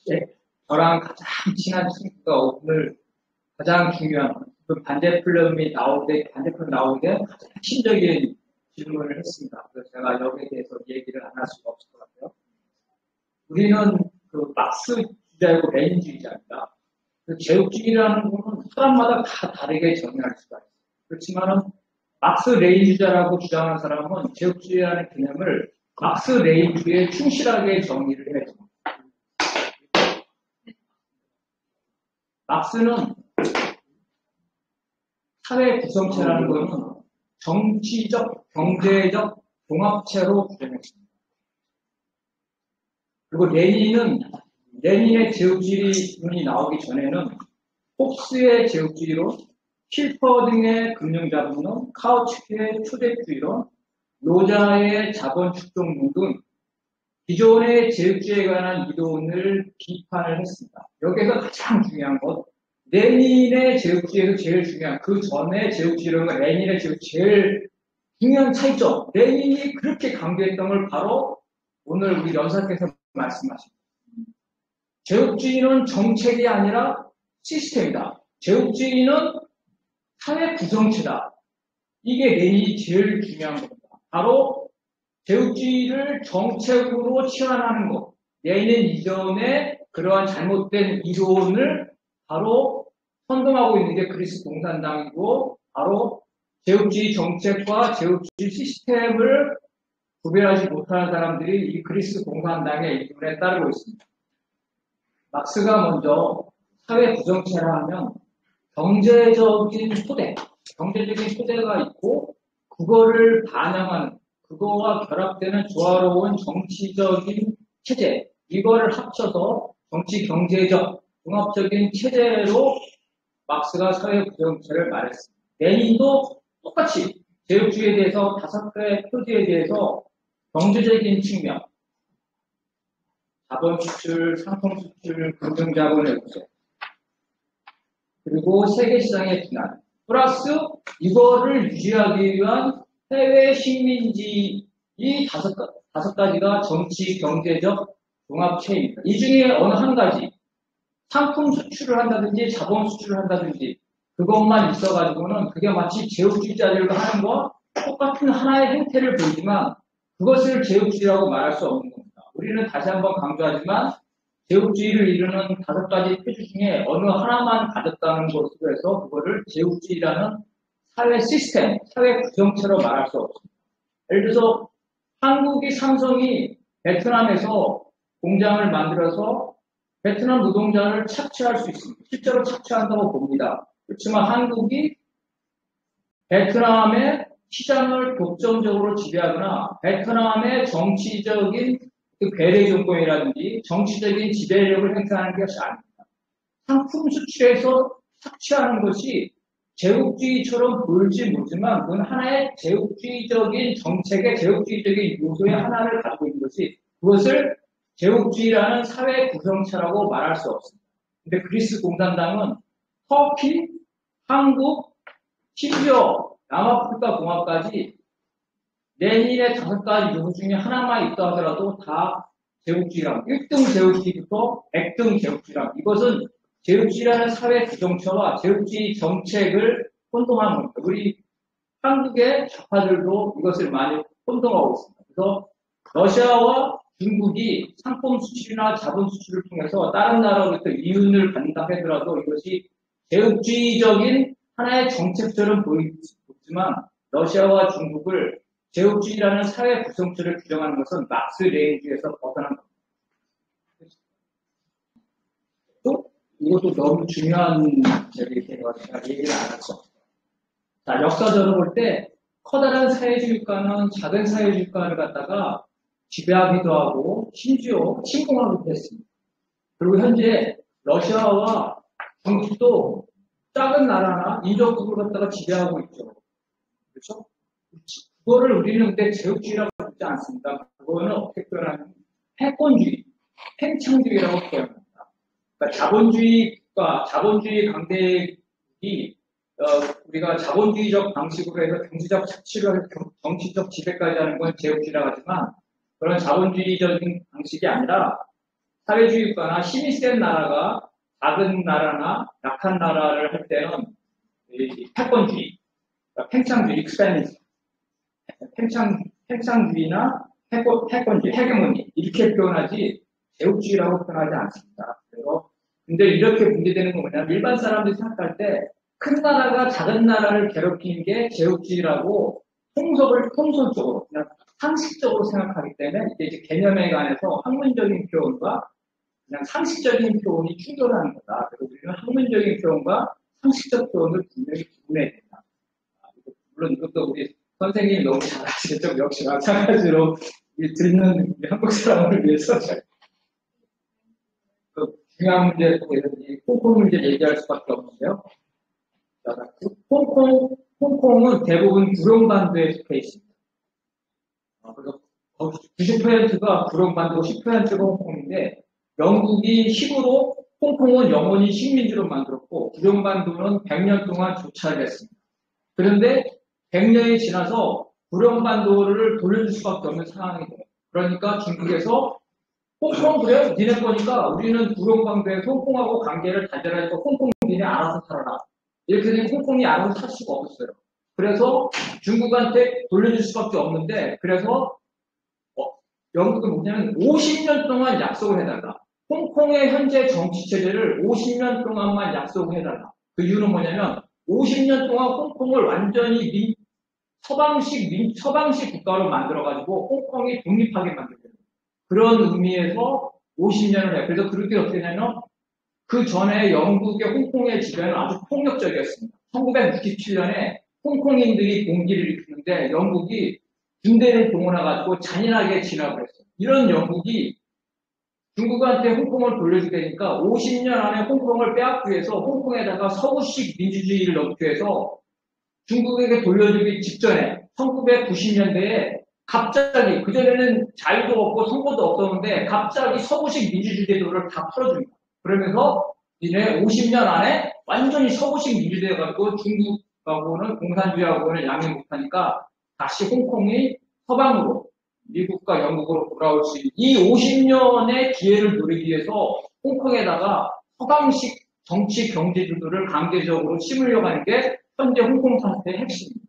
네, 저랑 가장 친한 친구가 오늘 가장 중요한 그 반대플럼이 나오게 가장 핵심적인 질문을 했습니다. 그래서 제가 여기에 대해서 얘기를 안 할 수가 없을 것 같아요. 우리는 그 막스주의자이고 레닌주의자입니다. 그 제국주의라는 거는 사람마다 다 다르게 정의할 수가 있어요. 그렇지만은 막스 레닌주의자라고 주장하는 사람은 제국주의라는 개념을 막스 레닌주의에 충실하게 정의를 해요. 막스는 사회 구성체라는 것은 정치적, 경제적 종합체로 규정했습니다. 그리고 레닌의 제국주의론이 나오기 전에는 홉스의 제국주의론, 실퍼 등의 금융자본론, 카우츠크의 초대주의론, 노자의 자본축적론 등 기존의 제국주의에 관한 이론을 비판을 했습니다. 여기서 가장 중요한 것, 레닌의 제국주의에서 제일 중요한, 그 전에 제국주의론과 레닌의 제국주의 제일 중요한 차이점, 레닌이 그렇게 강조했던 걸 바로 오늘 우리 연사께서 말씀하십니다. 제국주의는 정책이 아니라 시스템이다. 제국주의는 사회 구성체다. 이게 레닌이 제일 중요한 겁니다. 바로 제국주의를 정책으로 치환하는 것. 레닌 이전에 그러한 잘못된 이론을 바로 선동하고 있는 게 그리스 공산당이고, 바로 제국주의 정책과 제국주의 시스템을 구별하지 못하는 사람들이 이 그리스 공산당의 이론에 따르고 있습니다. 막스가 먼저 사회 구성체라 하면 경제적인 토대가 있고, 그거를 반영하는, 그거와 결합되는 조화로운 정치적인 체제, 이거를 합쳐서 정치 경제적 종합적인 체제로 막스가 사회 구성체를 말했습니다. 레닌도 똑같이 제국주의에 대해서 5개의 표지에 대해서 경제적인 측면, 자본 수출, 상품 수출, 금융자본의 구조, 그리고 세계시장의 비난, 플러스 이거를 유지하기 위한 해외 식민지, 이 다섯 가지가 정치, 경제적 종합체입니다. 이 중에 어느 한 가지, 상품 수출을 한다든지 자본 수출을 한다든지 그것만 있어가지고는 그게 마치 제국주의자들과 하는 것과 똑같은 하나의 행태를 보이지만 그것을 제국주의라고 말할 수 없는 겁니다. 우리는 다시 한번 강조하지만 제국주의를 이루는 5가지 표주 중에 어느 하나만 가졌다는 것으로 해서 그거를 제국주의라는 사회 시스템, 사회 구성체로 말할 수 없습니다. 예를 들어서 한국이 삼성이 베트남에서 공장을 만들어서 베트남 노동자를 착취할 수 있습니다. 실제로 착취한다고 봅니다. 그렇지만 한국이 베트남의 시장을 독점적으로 지배하거나 베트남의 정치적인 그 괴뢰 정권이라든지 정치적인 지배력을 행사하는 것이 아닙니다. 상품 수출에서 착취하는 것이 제국주의처럼 보일지 모르지만 그건 하나의 제국주의적인 정책의 제국주의적인 요소의 하나를 가지고 있는 것이, 그것을 제국주의라는 사회 구성체라고 말할 수 없습니다. 근데 그리스 공산당은 터키, 한국, 심지어 남아프리카 공화까지 레닌의 5가지 요소 중에 하나만 있다 하더라도 다 제국주의랑 1등 제국주의부터 100등 제국주의랑, 이것은 제국주의라는 사회 구성체와 제국주의 정책을 혼동하는 겁니다. 우리 한국의 좌파들도 이것을 많이 혼동하고 있습니다. 그래서 러시아와 중국이 상품 수출이나 자본 수출을 통해서 다른 나라로부터 이윤을 받는다 하더라도 이것이 제국주의적인 하나의 정책처럼 보이지만 러시아와 중국을 제국주의라는 사회 구성체를 규정하는 것은 막스 레닌주의에서 벗어난 겁니다. 또 이것도 너무 중요한 제가 얘기를 안 할 수 없어요. 자, 역사적으로 볼 때 커다란 사회주의가는 작은 사회주의가를 갖다가 지배하기도 하고 심지어 침공하기도 했습니다. 그리고 현재 러시아와 중국도 작은 나라나 인접국을 갖다가 지배하고 있죠. 그렇죠? 그거를 우리는 근데 제국주의라고 하지 않습니다. 그거는 어떻게 표현하냐면 패권주의, 팽창주의라고 표현합니다. 그러니까 자본주의 강대국이 우리가 자본주의적 방식으로 해서 경제적 착취를 해서 정치적 지배까지 하는 건 제국주의라고 하지만, 그런 자본주의적인 방식이 아니라 사회주의 국가나 힘이 센 나라가 작은 나라나 약한 나라를 할 때는 이 패권주의, 그러니까 팽창주의, 익스패니즘, 팽창주의나 패권주의, 헤게모니 이렇게 표현하지 제국주의라고 표현하지 않습니다. 그래서 근데 이렇게 문제되는 건 뭐냐면 일반 사람들이 생각할 때 큰 나라가 작은 나라를 괴롭히는 게 제국주의라고 통설적으로 그냥 상식적으로 생각하기 때문에 이제 개념에 관해서 학문적인 표현과 그냥 상식적인 표현이 충돌하는 거다. 그리고 우리는 학문적인 표현과 상식적 표현을 분명히 구분해야 된다. 물론 이것도 우리 선생님이 너무 잘하시겠죠. 역시 마찬가지로 듣는 한국 사람을 위해서 그 중요한 문제에 대해서 홍콩 문제 얘기할 수밖에 없는데요. 홍콩은 대부분 구룡반도에 속해 있습니다. 그래서 90%가 구룡반도, 10%가 홍콩인데 영국이 힘으로 홍콩은 영원히 식민지로 만들었고 구룡반도는 100년 동안 조차를 했습니다. 그런데 100년이 지나서 구룡반도를 돌려줄 수밖에 없는 상황이 돼요. 그러니까 중국에서 홍콩 그래? 니네 거니까 우리는 구룡반도에서 홍콩하고 관계를 단절하니까 홍콩 니네 알아서 살아라. 이렇게 되면 홍콩이 알아서 살 수가 없었어요. 그래서 중국한테 돌려줄 수밖에 없는데 그래서 영국은 뭐냐면 50년 동안 약속을 해달라. 홍콩의 현재 정치체제를 50년 동안만 약속을 해달라. 그 이유는 뭐냐면 50년 동안 홍콩을 완전히 서방식 국가로 만들어가지고 홍콩이 독립하게 만들어요. 그런 의미에서 50년을 해요. 그래서 그렇게 어떻게 되냐면 그 전에 영국의 홍콩의 지배는 아주 폭력적이었습니다. 1967년에 홍콩인들이 봉기를 일으키는데 영국이 군대를 동원해가지고 잔인하게 진압을 했어요. 이런 영국이 중국한테 홍콩을 돌려주니까 50년 안에 홍콩을 빼앗기 위해서 홍콩에다가 서구식 민주주의를 넣기 위해서 중국에게 돌려주기 직전에 1990년대에 갑자기 그전에는 자유도 없고 선거도 없었는데 갑자기 서구식 민주주의 제도를 다 풀어줍니다. 그러면서 니네 50년 안에 완전히 서구식 민주주의가지고 중국하고는 공산주의하고는 양해 못하니까 다시 홍콩이 서방으로 미국과 영국으로 돌아올 수 있는 이 50년의 기회를 누리기 위해서 홍콩에다가 서방식 정치 경제 제도를 강제적으로 심으려고 하는 게 현재 홍콩 사태의 핵심입니다.